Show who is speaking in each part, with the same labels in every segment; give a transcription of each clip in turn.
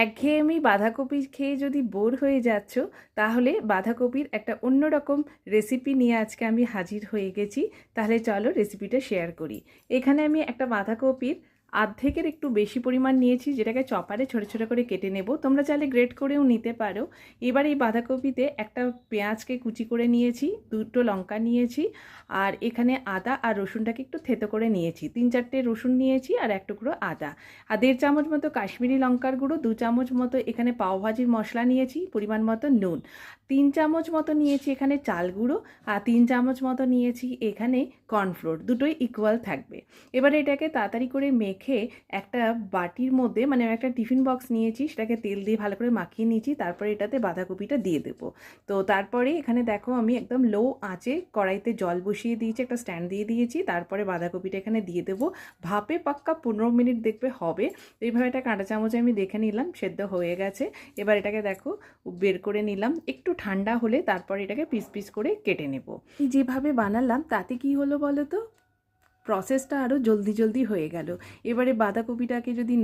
Speaker 1: একঘেয়েমি বাঁধাকপি খেয়ে যদি বোর হয়ে যাচ্ছ, তাহলে বাঁধাকপির একটা অন্যরকম রেসিপি নিয়ে আজকে আমি হাজির হয়ে গেছি। তাহলে চলো রেসিপিটা শেয়ার করি। এখানে আমি একটা বাঁধাকপির অর্ধেকের একটু বেশি পরিমাণ নিয়েছি, যেটাকে চপারে ছোটো ছোটো করে কেটে নেব। তোমরা চাইলে গ্রেট করেও নিতে পারো। এবার এই বাঁধাকপিতে একটা পেঁয়াজকে কুচি করে নিয়েছি, দুটো লঙ্কা নিয়েছি, আর এখানে আদা আর রসুনটাকে একটু থেতো করে নিয়েছি। 3-4টে রসুন নিয়েছি আর এক টুকরো আদা, আর 1.5 চামচ মতো কাশ্মীরি লঙ্কার গুঁড়ো, 2 চামচ মতো এখানে পাওভাজির মশলা নিয়েছি, পরিমাণ মতো নুন, 3 চামচ মতো নিয়েছি এখানে চাল গুঁড়ো, আর 3 চামচ মতো নিয়েছি এখানে কর্নফ্লোর। দুটোই ইকুয়াল থাকবে। এবার এটাকে তাড়াতাড়ি করে মেখে একটা বাটির মধ্যে, মানে একটা টিফিন বক্স নিয়েছি, সেটাকে তেল দিয়ে ভালো করে মাখিয়ে নিয়েছি। তারপরে এটাতে বাঁধাকপিটা দিয়ে দেবো। তো তারপরে এখানে দেখো আমি একদম লো আঁচে কড়াইতে জল বসিয়ে দিয়েছি, একটা স্ট্যান্ড দিয়ে দিয়েছি। তারপরে বাঁধাকপিটা এখানে দিয়ে দেবো। ভাপে পাক্কা 15 মিনিট দেখবে হবে। এইভাবে এটা কাঁটা চামচে আমি দেখে নিলাম সেদ্ধ হয়ে গেছে। এবার এটাকে দেখো বের করে নিলাম। একটু ঠান্ডা হলে তারপর এটাকে পিস পিস করে কেটে নেব। যেভাবে বানালাম তাতে কি হলো বলো তো, প্রসেসটা আরও জলদি জলদি হয়ে গেল। এবারে বাঁধাকপিটাকে যদি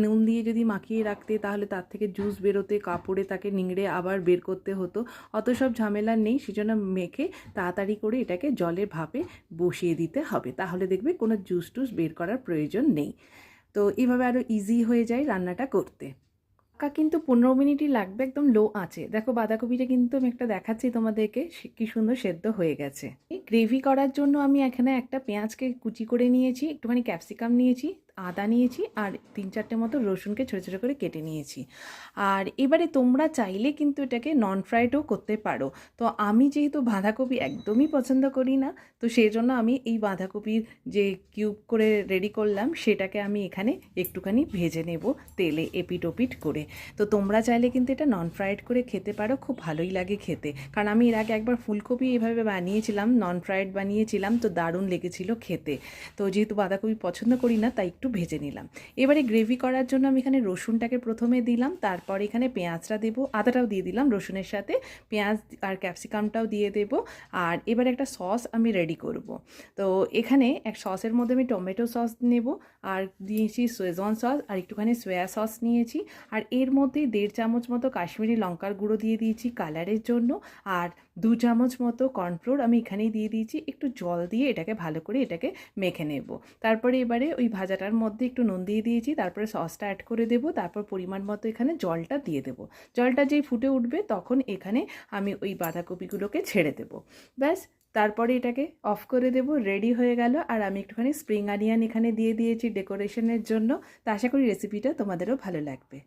Speaker 1: নুন দিয়ে যদি মাখিয়ে রাখতে, তাহলে তার থেকে জুস বেরোতে, কাপড়ে তাকে নিংড়ে আবার বের করতে হতো। অত সব ঝামেলা নেই, সেজন্য মেখে তাড়াতাড়ি করে এটাকে জলের ভাপে বসিয়ে দিতে হবে। তাহলে দেখবে কোনো জুস টুস বের করার প্রয়োজন নেই। তো এইভাবে আরও ইজি হয়ে যায় রান্নাটা করতে। কিন্তু 15 মিনিটই লাগবে, একদম লো আঁচে। দেখো বাঁধাকপিটা কিন্তু আমি একটা দেখাচ্ছি তোমাদেরকে, কি সুন্দর সেদ্ধ হয়ে গেছে। এই গ্রেভি করার জন্য আমি এখানে একটা পেঁয়াজকে কুচি করে নিয়েছি, একটুখানি ক্যাপসিকাম নিয়েছি, আদা নিয়েছি, আর 3-4টে মতো রসুনকে ছোটো ছোটো করে কেটে নিয়েছি। আর এবারে তোমরা চাইলে কিন্তু এটাকে নন ফ্রাইডও করতে পারো। তো আমি যেহেতু বাঁধাকপি একদমই পছন্দ করি না, তো সেই জন্য আমি এই বাঁধাকপির যে কিউব করে রেডি করলাম, সেটাকে আমি এখানে একটুখানি ভেজে নেব তেলে এপিট ওপিট করে। তো তোমরা চাইলে কিন্তু এটা নন ফ্রাইড করে খেতে পারো, খুব ভালোই লাগে খেতে। কারণ আমি এর আগে একবার ফুলকপি এভাবে বানিয়েছিলাম, নন ফ্রাইড বানিয়েছিলাম, তো দারুণ লেগেছিল খেতে। তো যেহেতু বাঁধাকপি পছন্দ করি না, তাই একটু ভেজে নিলাম। এবারে গ্রেভি করার জন্য আমি এখানে রসুনটাকে প্রথমে দিলাম, তারপর এখানে পেঁয়াজটা দেবো, আদাটাও দিয়ে দিলাম রসুনের সাথে, পেঁয়াজ আর ক্যাপসিকামটাও দিয়ে দেবো। আর এবারে একটা সস আমি রেডি করব। তো এখানে এক সসের মধ্যে আমি টমেটো সস নেব, আর দিয়েছি শেজওয়ান সস, আর একটুখানি সয়া সস নিয়েছি। আর এর মধ্যে 1.5 চামচ মতো কাশ্মীরি লঙ্কার গুঁড়ো দিয়ে দিয়েছি কালারের জন্য, আর 2 চামচ মতো কর্নফ্লোর আমি এখানেই দিয়ে দিয়েছি। একটু জল দিয়ে এটাকে ভালো করে এটাকে মেখে নেব। তারপরে এবারে ওই ভাজাটার মধ্যে একটু নুন দিয়ে দিয়েছি, তারপরে সসটা অ্যাড করে দেবো, তারপর পরিমাণ মতো এখানে জলটা দিয়ে দেবো। জলটা যেই ফুটে উঠবে তখন এখানে আমি ওই বাঁধাকপিগুলোকে ছেড়ে দেবো। ব্যাস, তারপরে এটাকে অফ করে দেব। রেডি হয়ে গেল। আর আমি একটুখানি স্প্রিং অনিয়ন এখানে দিয়ে দিয়েছি ডেকোরেশনের জন্য। তো আশা করি রেসিপিটা তোমাদেরও ভালো লাগবে।